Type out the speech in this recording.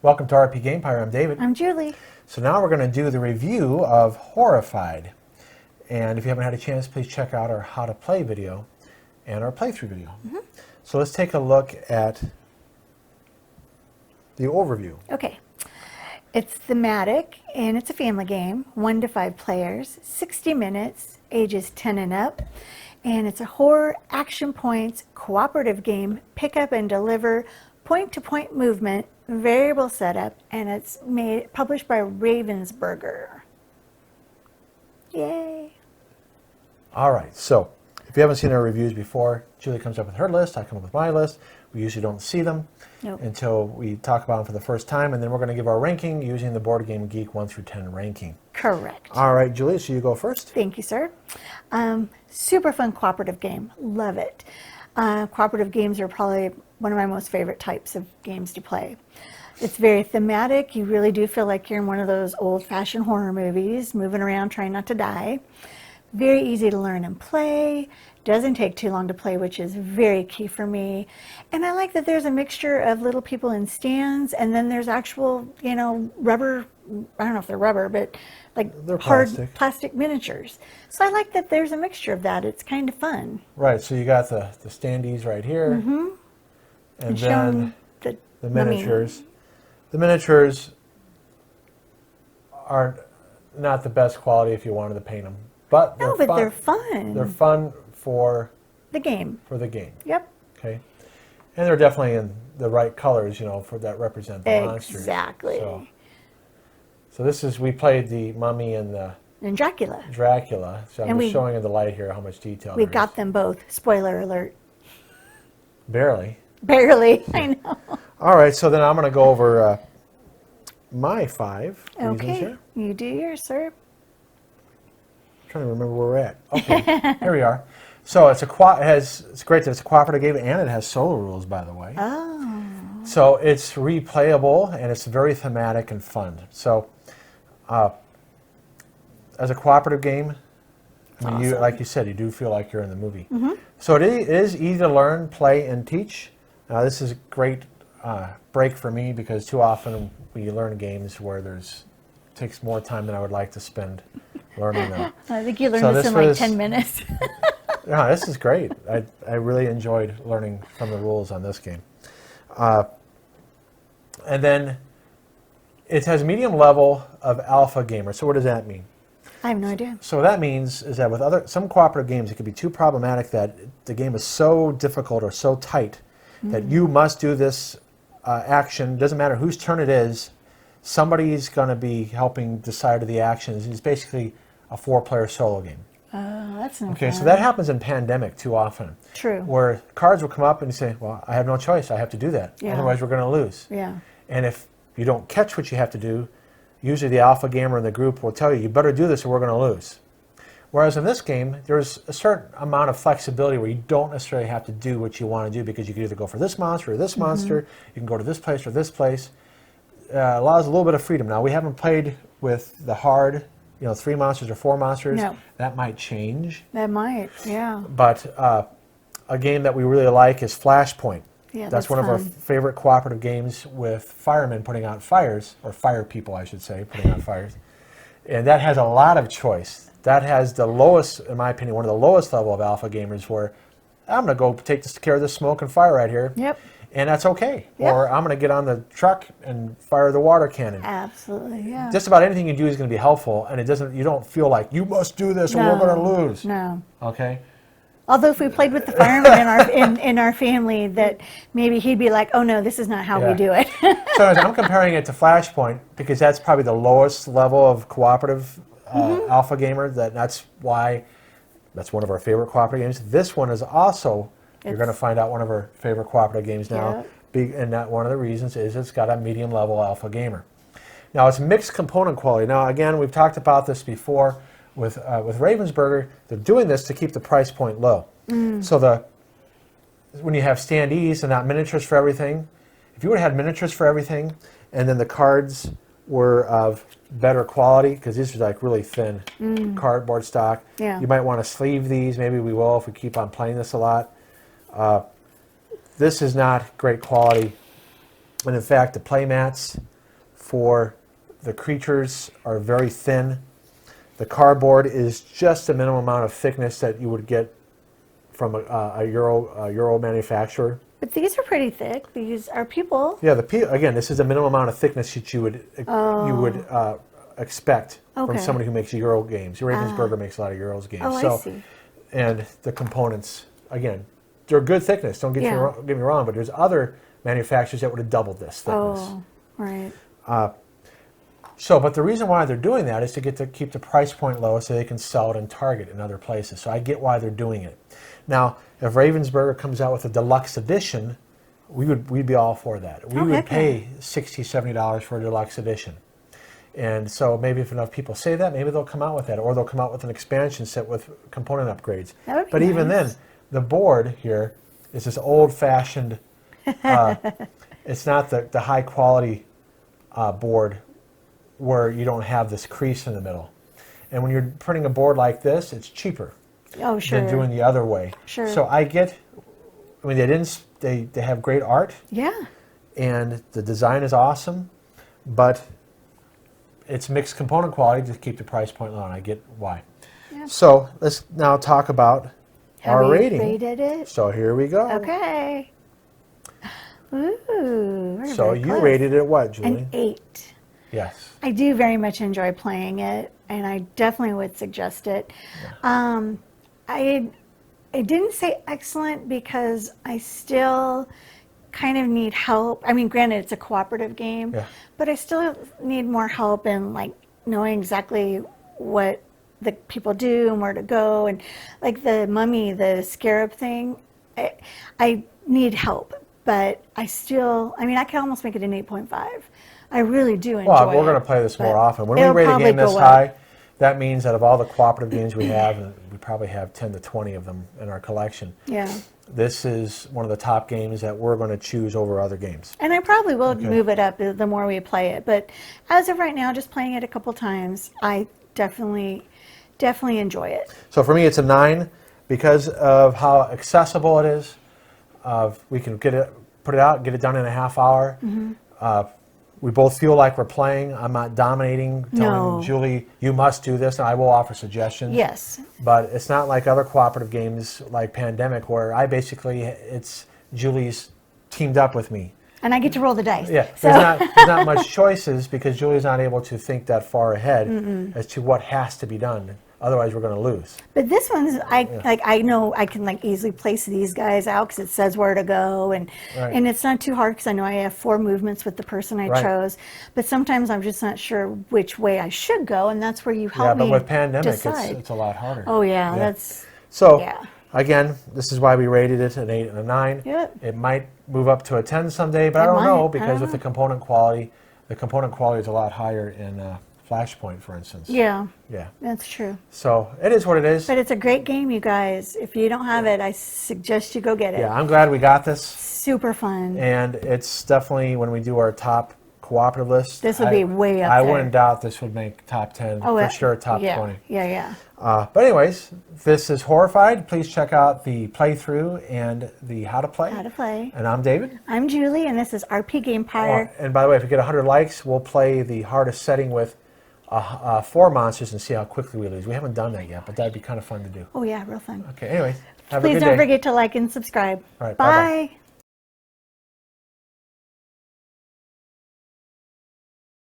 Welcome to rpgamepire. I'm David. I'm Julie. So now we're going to do the review of Horrified. And if you haven't had a chance, please check out our how to play video and our playthrough video. So let's take a look at the overview. Okay. It's thematic and it's a family game, 1 to 5 players, 60 minutes, ages 10 and up. And it's a horror action points cooperative game, pick up and deliver, point-to-point movement, variable setup, and it's published by Ravensburger. Yay! All right, so if you haven't seen our reviews before, Julie comes up with her list, I come up with my list. We usually don't see them until we talk about them for the first time, and then we're going to give our ranking using the Board Game Geek 1 through 10 ranking. Correct. All right, Julie, so you go first. Thank you, sir. Super fun cooperative game. Love it. Cooperative games are probably one of my most favorite types of games to play. It's very thematic. You really do feel like you're in one of those old-fashioned horror movies, moving around trying not to die. Very easy to learn and play. Doesn't take too long to play, which is very key for me. And I like that there's a mixture of little people in stands, and then there's actual, rubber, I don't know if they're rubber, but like they're hard plastic miniatures. So I like that there's a mixture of that. It's kind of fun. Right, so you got the standees right here, and then the miniatures. The miniatures are not the best quality if you wanted to paint them, but they're fun. They're fun. They're fun for the game. Yep. Okay, and they're definitely in the right colors, for that represent the monsters. Exactly. So this is, we played the Mummy and the Dracula. So I'm just showing in the light here how much detail we got them both. Spoiler alert. Barely. Barely, I know. All right, so then I'm going to go over my 5 reasons here. You do yours, sir. I'm trying to remember where we're at. Okay, here we are. So it's great that it's a cooperative game, and it has solo rules, by the way. Oh. So it's replayable, and it's very thematic and fun. So as a cooperative game, like you said, you do feel like you're in the movie. So it is easy to learn, play, and teach. This is a great break for me because too often we learn games where it takes more time than I would like to spend learning them. I think you learned this in like 10 minutes. Yeah, this is great. I really enjoyed learning from the rules on this game. And then it has medium level of alpha gamer. So what does that mean? I have no idea. So what that means is that with some cooperative games, it can be too problematic that the game is so difficult or so tight that you must do this action. Doesn't matter whose turn it is. Somebody's going to be helping decide the actions. It's basically a 4-player solo game. Oh, that's not Okay, fun. so that happens in Pandemic too often. True. Where cards will come up and you say, well, I have no choice. I have to do that. Yeah. Otherwise, we're going to lose. Yeah. And if you don't catch what you have to do, usually the alpha gamer in the group will tell you, you better do this or we're going to lose. Whereas in this game, there's a certain amount of flexibility where you don't necessarily have to do what you want to do because you can either go for this monster or this monster. You can go to this place or this place. Allows a little bit of freedom. Now, we haven't played with the hard, 3 monsters or 4 monsters. No. That might change. That might, yeah. But a game that we really like is Flashpoint. Yeah, that's one of our favorite cooperative games with firemen putting out fires, or fire people, I should say, putting out fires. And that has a lot of choice. That has the lowest, in my opinion, one of the lowest level of alpha gamers where I'm going to go take care of this smoke and fire right here. Yep. And that's okay. Yep. Or I'm going to get on the truck and fire the water cannon. Absolutely, yeah. Just about anything you do is going to be helpful, and you don't feel like you must do this or we're going to lose. No. Okay. Although if we played with the fireman in our family, that maybe he'd be like, oh no, this is not how we do it. So I'm comparing it to Flashpoint because that's probably the lowest level of cooperative alpha gamer. That's why that's one of our favorite cooperative games. This one is also, you're going to find out, one of our favorite cooperative games now. And that one of the reasons is it's got a medium level alpha gamer. Now it's mixed component quality. Now again, we've talked about this before. With Ravensburger, they're doing this to keep the price point low. So when you have standees and not miniatures for everything, if you would have had miniatures for everything, and then the cards were of better quality, because these are like really thin cardboard stock, you might want to sleeve these. Maybe we will if we keep on playing this a lot. This is not great quality. And in fact, the play mats for the creatures are very thin. The cardboard is just the minimum amount of thickness that you would get from a Euro manufacturer. But these are pretty thick. These are people. Yeah, again, this is the minimum amount of thickness that you would expect from somebody who makes Euro games. Ravensburger makes a lot of Euros games. Oh, I see. And the components, again, they're good thickness. Don't get me wrong, but there's other manufacturers that would have doubled this thickness. Oh, right. But the reason why they're doing that is to keep the price point low so they can sell it in Target and other places. So I get why they're doing it. Now, if Ravensburger comes out with a deluxe edition, we'd be all for that. We would pay $60, $70 for a deluxe edition. And so maybe if enough people say that, maybe they'll come out with that, or they'll come out with an expansion set with component upgrades. That would be but even then, the board here is this old-fashioned. It's not the high-quality board where you don't have this crease in the middle. And when you're printing a board like this, it's cheaper than doing the other way. Sure. So I mean, they have great art. Yeah. And the design is awesome, but it's mixed component quality to keep the price point low, and I get why. Yeah. So let's now talk about our rating. Have you rated it? So here we go. Okay. Ooh. So you rated it what, Julie? An 8. Yes. I do very much enjoy playing it, and I definitely would suggest it. Yeah. I didn't say excellent because I still kind of need help. I mean, granted, it's a cooperative game, but I still need more help in like knowing exactly what the people do and where to go. And like the mummy, the scarab thing, I need help, but I can almost make it an 8.5. I really do enjoy it. Well, we're going to play this more often. When we rate a game this high, that means that of all the cooperative games we have, and we probably have 10 to 20 of them in our collection. Yeah. This is one of the top games that we're going to choose over other games. And I probably will move it up the more we play it. But as of right now, just playing it a couple times, I definitely enjoy it. So for me, it's a 9 because of how accessible it is. We can put it out, get it done in a half hour. Mm-hmm. We both feel like we're playing. I'm not dominating, telling Julie, you must do this, and I will offer suggestions. Yes. But it's not like other cooperative games like Pandemic, where it's Julie's teamed up with me. And I get to roll the dice. Yeah, so. there's not much choices because Julie's not able to think that far ahead as to what has to be done. Otherwise, we're going to lose. But this one's, I know I can like easily place these guys out because it says where to go, and it's not too hard because I know I have 4 movements with the person I chose. But sometimes I'm just not sure which way I should go, and that's where you help me decide. Yeah, but with Pandemic, it's a lot harder. Oh yeah, that's. So again, this is why we rated it an 8 and a 9. Yep. It might move up to a 10 someday, but I don't know because with the component quality is a lot higher in. Flashpoint, for instance. Yeah, that's true. So it is what it is. But it's a great game, you guys. If you don't have it, I suggest you go get it. Yeah, I'm glad we got this. Super fun. And it's definitely, when we do our top cooperative list, this would be way up there. I wouldn't doubt this would make top 10, for sure top 20. Yeah. But anyways, this is Horrified. Please check out the playthrough and the how to play. And I'm David. I'm Julie, and this is rpgamepire. And by the way, if we get 100 likes, we'll play the hardest setting with 4 monsters and see how quickly we lose. We haven't done that yet, but that'd be kind of fun to do. Oh yeah, real fun. Okay, anyway, have a good day. Please don't forget to like and subscribe. All right, bye.